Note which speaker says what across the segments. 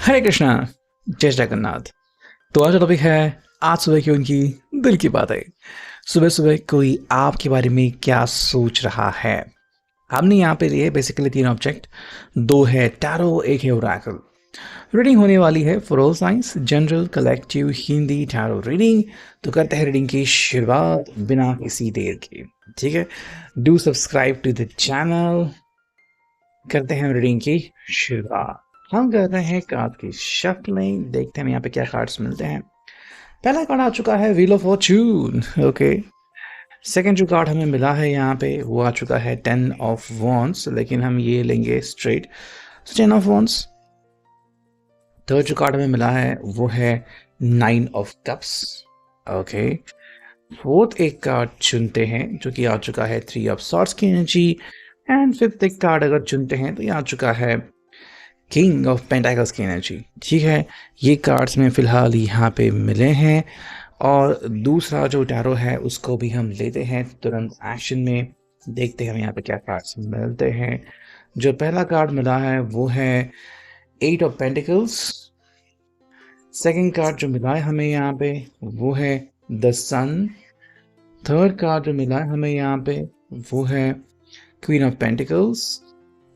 Speaker 1: हरे कृष्णा, जय जगन्नाथ। तो आज का टॉपिक है आज सुबह की उनकी दिल की बातें। सुबह सुबह कोई आपके बारे में क्या सोच रहा है। हमने यहाँ पे लिए बेसिकली तीन ऑब्जेक्ट, दो है टैरो, एक है ओरेकल। रीडिंग होने वाली है for all science, general, collective, Hindi tarot reading. तो करते हैं रीडिंग की शुरुआत बिना किसी देर के। ठीक है, do subscribe to the channel. करते हैं रीडिंग की शुरुआत। हम करते हैं कार्ड की शफलिंग, देखते हैं यहाँ पे क्या कार्ड्स मिलते हैं। पहला कार्ड आ चुका है wheel of Fortune. Okay, second जो कार्ड हमें मिला है यहाँ पे वो आ चुका है 10 ऑफ वॉन्ड्स, लेकिन हम ये लेंगे स्ट्रेट, 10 ऑफ वॉन्ड्स। थर्ड जो कार्ड हमें मिला है वो है 9 ऑफ कप्स। ओके, फोर्थ एक कार्ड चुनते हैं जो कि आ चुका है 3 ऑफ सॉर्ड्स की एनर्जी। एंड फिफ्थ एक कार्ड अगर चुनते हैं तो ये आ चुका है किंग ऑफ पेंटाकल्स की एनर्जी। ठीक है, ये कार्ड्स में फ़िलहाल यहाँ पे मिले हैं। और दूसरा जो टैरो है उसको भी हम लेते हैं तुरंत एक्शन में। देखते हैं हम यहाँ पे क्या कार्ड्स मिलते हैं। जो पहला कार्ड मिला है वो है 8 ऑफ पेंटिकल्स। सेकंड कार्ड जो मिला है हमें यहाँ पे वो है द सन। थर्ड कार्ड जो मिला है हमें यहाँ पे वो है queen of pentacles.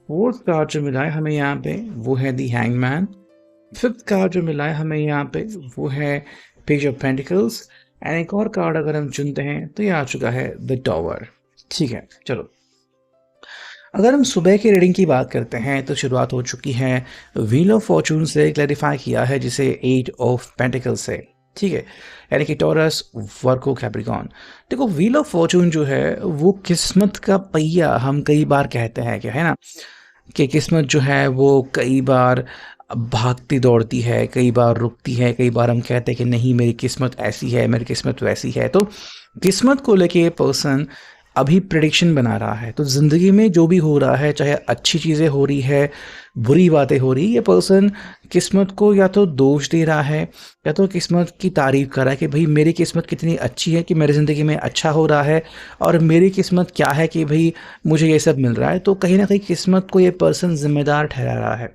Speaker 1: Fourth card जो मिला है हमें यहाँ पे वो है दी हैंगमैन। फिफ्थ कार्ड जो मिला है हमें यहाँ पे वो है पेज ऑफ पेंटिकल्स। एंड एक और कार्ड अगर हम चुनते हैं तो ये आ चुका है द टॉवर। ठीक है, चलो अगर हम सुबह की रीडिंग की बात करते हैं तो शुरुआत हो चुकी है व्हील ऑफ फॉर्चून से, क्लैरिफाई किया है जिसे 8 ऑफ पेंटिकल्स से। ठीक है, यानी कि टॉरस, वर्गो, कैप्रिकॉन। देखो व्हील ऑफ फॉर्चून जो है वो किस्मत का पहिया हम कई बार कहते हैं कि, है ना, कि किस्मत जो है वो कई बार भागती दौड़ती है, कई बार रुकती है, कई बार हम कहते हैं कि नहीं मेरी किस्मत ऐसी है, मेरी किस्मत वैसी है। तो किस्मत को लेके ये पर्सन अभी प्रिडिक्शन बना रहा है। तो ज़िंदगी में जो भी हो रहा है, चाहे अच्छी चीज़ें हो रही है, बुरी बातें हो रही, ये पर्सन किस्मत को या तो दोष दे रहा है या तो किस्मत की तारीफ कर रहा है कि भाई मेरी किस्मत कितनी अच्छी है कि मेरी ज़िंदगी में अच्छा हो रहा है, और मेरी किस्मत क्या है कि भाई मुझे ये सब मिल रहा है। तो कहीं ना कहीं किस्मत को ये पर्सन जिम्मेदार ठहरा रहा है।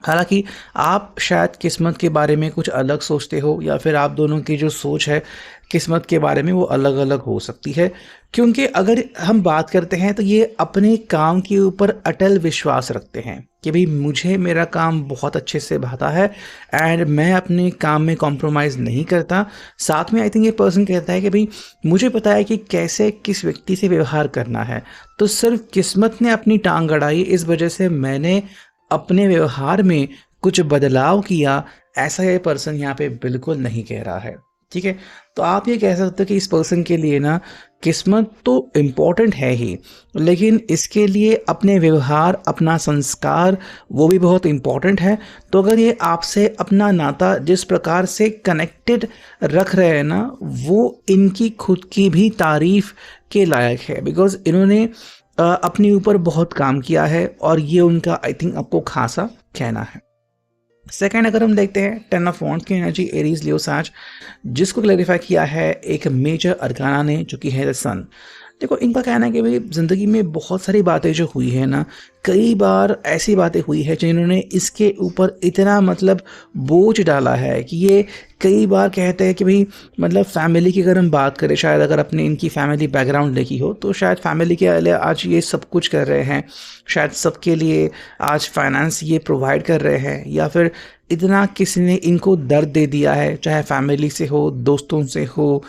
Speaker 1: हालांकि आप शायद किस्मत के बारे में कुछ अलग सोचते हो, या फिर आप दोनों की जो सोच है किस्मत के बारे में वो अलग अलग हो सकती है। क्योंकि अगर हम बात करते हैं तो ये अपने काम के ऊपर अटल विश्वास रखते हैं कि भाई मुझे मेरा काम बहुत अच्छे से भाता है एंड मैं अपने काम में कॉम्प्रोमाइज़ नहीं करता। साथ में आई थिंक ये पर्सन कहता है कि भाई मुझे पता है कि कैसे किस व्यक्ति से व्यवहार करना है। तो सिर्फ किस्मत ने अपनी टांग अड़ाई, इस वजह से मैंने अपने व्यवहार में कुछ बदलाव किया, ऐसा ये पर्सन यहाँ पे बिल्कुल नहीं कह रहा है। ठीक है, तो आप ये कह सकते हो कि इस पर्सन के लिए ना किस्मत तो इम्पॉर्टेंट है ही, लेकिन इसके लिए अपने व्यवहार, अपना संस्कार वो भी बहुत इम्पॉर्टेंट है। तो अगर ये आपसे अपना नाता जिस प्रकार से कनेक्टेड रख रहे हैं ना, वो इनकी खुद की भी तारीफ के लायक है। बिकॉज इन्होंने अपने ऊपर बहुत काम किया है और ये उनका आई थिंक आपको खासा कहना है। सेकेंड अगर हम देखते हैं 10 ऑफ वॉन्ड्स की एनर्जी, एरीज, लियो, साज, जिसको क्लैरिफाई किया है एक मेजर अरकाना ने जो कि है द सन। देखो इनका कहना है कि भाई ज़िंदगी में बहुत सारी बातें जो हुई है ना, कई बार ऐसी बातें हुई है जिन्होंने इसके ऊपर इतना मतलब बोझ डाला है कि ये कई बार कहते हैं कि भाई मतलब फैमिली की अगर हम बात करें, शायद अगर अपने इनकी फैमिली बैकग्राउंड देखी हो तो शायद फैमिली के लिए आज ये सब कुछ कर रहे हैं, शायद सबके लिए आज फाइनेंस ये प्रोवाइड कर रहे हैं, या फिर इतना किसी ने इनको दर्द दे दिया है, चाहे फैमिली से हो, दोस्तों से हो,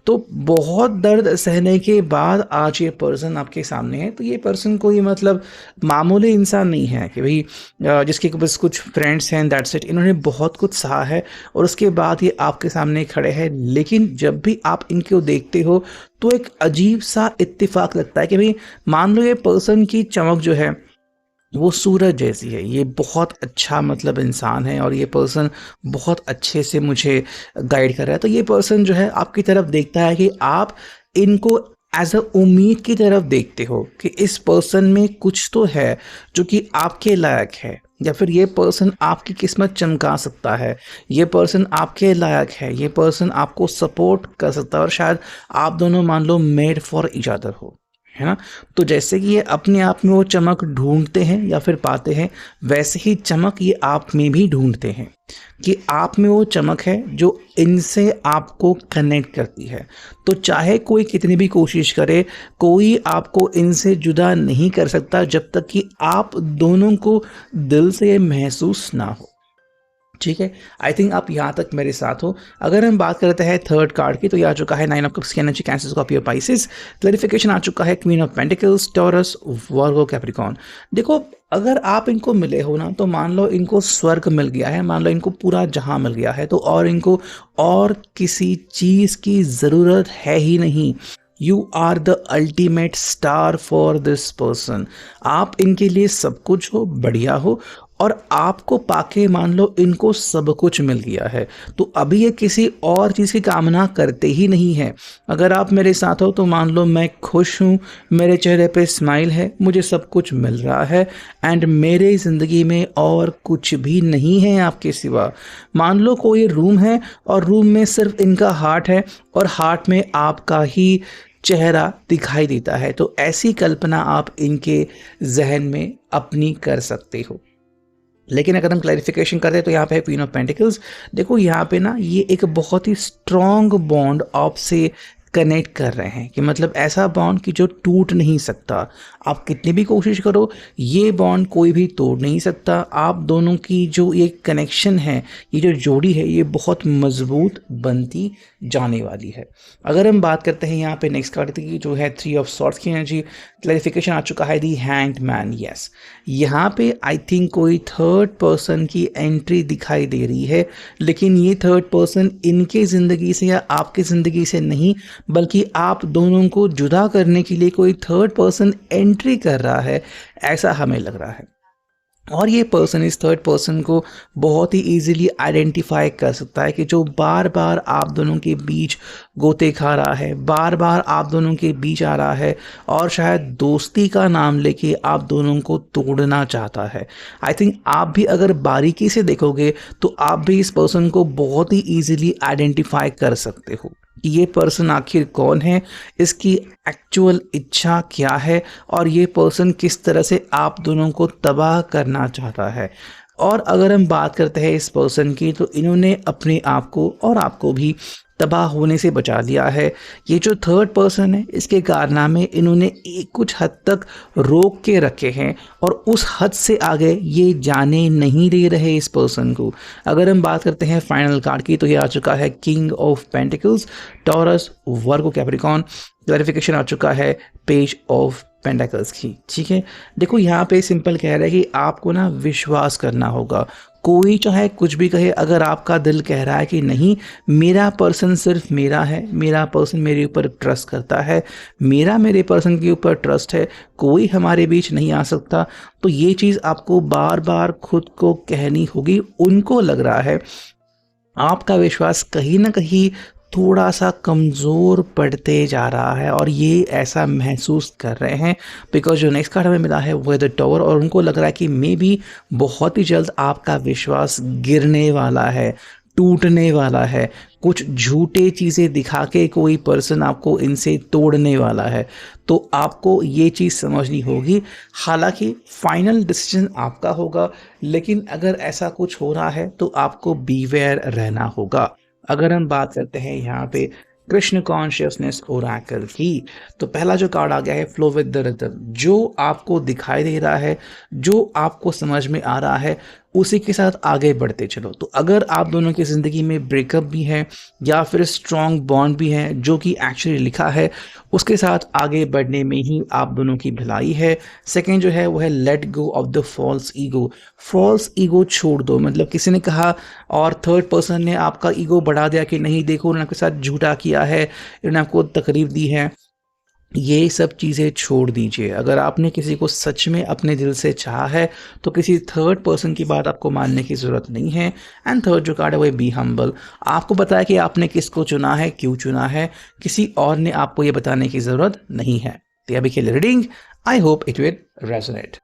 Speaker 1: तो बहुत दर्द सहने के बाद आज ये पर्सन आपके सामने है। तो ये पर्सन कोई मतलब मामूली इंसान नहीं है कि भाई जिसके बस कुछ फ्रेंड्स हैं दैट्स इट। इन्होंने बहुत कुछ सहा है और उसके बाद ये आपके सामने खड़े हैं। लेकिन जब भी आप इनको देखते हो तो एक अजीब सा इत्तेफाक लगता है कि भाई मान लो ये पर्सन की चमक जो है वो सूरज जैसी है, ये बहुत अच्छा मतलब इंसान है और ये पर्सन बहुत अच्छे से मुझे गाइड कर रहा है। तो ये पर्सन जो है आपकी तरफ देखता है कि आप इनको एज अ उम्मीद की तरफ देखते हो कि इस पर्सन में कुछ तो है जो कि आपके लायक है, या फिर ये पर्सन आपकी किस्मत चमका सकता है, ये पर्सन आपके लायक है, ये पर्सन आपको सपोर्ट कर सकता है, और शायद आप दोनों मान लो मेड फॉर ईच अदर हो। है ना। तो जैसे कि ये अपने आप में वो चमक ढूंढते हैं या फिर पाते हैं, वैसे ही चमक ये आप में भी ढूंढते हैं कि आप में वो चमक है जो इनसे आपको कनेक्ट करती है। तो चाहे कोई कितनी भी कोशिश करे, कोई आपको इनसे जुदा नहीं कर सकता जब तक कि आप दोनों को दिल से महसूस ना हो। ठीक है, आई थिंक आप यहाँ तक मेरे साथ हो। अगर हम बात करते हैं थर्ड कार्ड की, तो ये आ चुका है 9 ऑफ कप्स की energy, Cancer, Scorpio, Pisces. Clarification आ चुका है queen of pentacles, Taurus, Virgo, Capricorn. देखो, अगर आप इनको मिले हो ना, तो मान लो इनको स्वर्ग मिल गया है, मान लो इनको पूरा जहां मिल गया है, तो और इनको और किसी चीज की जरूरत है ही नहीं। You are the ultimate star for this person. आप इनके लिए सब कुछ हो, बढ़िया हो, और आपको पाके मान लो इनको सब कुछ मिल गया है, तो अभी ये किसी और चीज़ की कामना करते ही नहीं है। अगर आप मेरे साथ हो तो मान लो मैं खुश हूँ, मेरे चेहरे पे स्माइल है, मुझे सब कुछ मिल रहा है, एंड मेरे ज़िंदगी में और कुछ भी नहीं है आपके सिवा। मान लो कोई रूम है और रूम में सिर्फ इनका हार्ट है और हार्ट में आपका ही चेहरा दिखाई देता है, तो ऐसी कल्पना आप इनके जहन में अपनी कर सकते हो। लेकिन अगर हम क्लैरिफिकेशन करते हैं तो यहाँ पे है क्वीन ऑफ पेंटिकल्स। देखो यहाँ पे ना ये एक बहुत ही स्ट्रॉन्ग बॉन्ड आपसे कनेक्ट कर रहे हैं, कि मतलब ऐसा बॉन्ड कि जो टूट नहीं सकता। आप कितनी भी कोशिश करो, ये बॉन्ड कोई भी तोड़ नहीं सकता। आप दोनों की जो ये कनेक्शन है, ये जो जोड़ी है, ये बहुत मजबूत बनती जाने वाली है। अगर हम बात करते हैं यहाँ पे नेक्स्ट कार्ड की, जो है 3 ऑफ सॉर्ड्स की एनर्जी, क्लैरिफिकेशन आ चुका है दी हैंग्ड मैन। यस, यहाँ पे आई थिंक कोई थर्ड पर्सन की एंट्री दिखाई दे रही है, लेकिन ये थर्ड पर्सन इनके ज़िंदगी से या आपकी ज़िंदगी से नहीं, बल्कि आप दोनों को जुदा करने के लिए कोई थर्ड पर्सन एंट्री कर रहा है, ऐसा हमें लग रहा है। और ये पर्सन, इस थर्ड पर्सन को बहुत ही इजीली आइडेंटिफाई कर सकता है, कि जो बार बार आप दोनों के बीच गोते खा रहा है, बार बार आप दोनों के बीच आ रहा है, और शायद दोस्ती का नाम लेके आप दोनों को तोड़ना चाहता है। आई थिंक आप भी अगर बारीकी से देखोगे तो आप भी इस पर्सन को बहुत ही ईजिली आइडेंटिफाई कर सकते हो कि ये पर्सन आखिर कौन है, इसकी एक्चुअल इच्छा क्या है, और ये पर्सन किस तरह से आप दोनों को तबाह करना चाहता है। और अगर हम बात करते हैं इस पर्सन की, तो इन्होंने अपने आप को और आपको भी तबाह होने से बचा लिया है। ये जो थर्ड पर्सन है, इसके कारनामे इन्होंने कुछ हद तक रोक के रखे हैं, और उस हद से आगे ये जाने नहीं दे रहे इस पर्सन को। अगर हम बात करते हैं फाइनल कार्ड की, तो ये आ चुका है king of pentacles, Taurus, Virgo, Capricorn. Clarification आ चुका है पेज ऑफ पेंटिकल्स की। ठीक है, देखो यहाँ पे सिंपल कह रहा है कि आपको ना विश्वास करना होगा। कोई चाहे कुछ भी कहे, अगर आपका दिल कह रहा है कि नहीं, मेरा पर्सन सिर्फ मेरा है, मेरा पर्सन मेरे ऊपर ट्रस्ट करता है, मेरा मेरे पर्सन के ऊपर ट्रस्ट है, कोई हमारे बीच नहीं आ सकता, तो ये चीज़ आपको बार बार खुद को कहनी होगी। उनको लग रहा है आपका विश्वास कहीं ना कहीं थोड़ा सा कमज़ोर पड़ते जा रहा है, और ये ऐसा महसूस कर रहे हैं बिकॉज जो नेक्स्ट कार्ड हमें मिला है वो है द टावर, और उनको लग रहा है कि मे बी बहुत ही जल्द आपका विश्वास गिरने वाला है, टूटने वाला है। कुछ झूठे चीज़ें दिखा के कोई पर्सन आपको इनसे तोड़ने वाला है, तो आपको ये चीज़ समझनी होगी। हालांकि फाइनल डिसीजन आपका होगा, लेकिन अगर ऐसा कुछ हो रहा है तो आपको बीवेयर रहना होगा। अगर हम बात करते हैं यहाँ पे कृष्ण कॉन्शियसनेस ओरेकल की, तो पहला जो कार्ड आ गया है फ्लो विद द रिदम। जो आपको दिखाई दे रहा है, जो आपको समझ में आ रहा है, उसी के साथ आगे बढ़ते चलो। तो अगर आप दोनों की ज़िंदगी में ब्रेकअप भी है या फिर स्ट्रॉन्ग बॉन्ड भी है जो कि एक्चुअली लिखा है, उसके साथ आगे बढ़ने में ही आप दोनों की भलाई है। सेकेंड जो है वो है let go of the false ego. False ego छोड़ दो, मतलब किसी ने कहा और थर्ड पर्सन ने आपका ईगो बढ़ा दिया कि नहीं देखो उन्होंने आपके साथ झूठा किया है, इन्होंने आपको तकलीफ दी है, ये सब चीज़ें छोड़ दीजिए। अगर आपने किसी को सच में अपने दिल से चाहा है तो किसी थर्ड पर्सन की बात आपको मानने की ज़रूरत नहीं है। एंड थर्ड जो कार्ड है वो बी हम्बल। आपको बताया कि आपने किसको चुना है, क्यों चुना है, किसी और ने आपको ये बताने की ज़रूरत नहीं है। तो अभी के लिए reading, I hope it will resonate.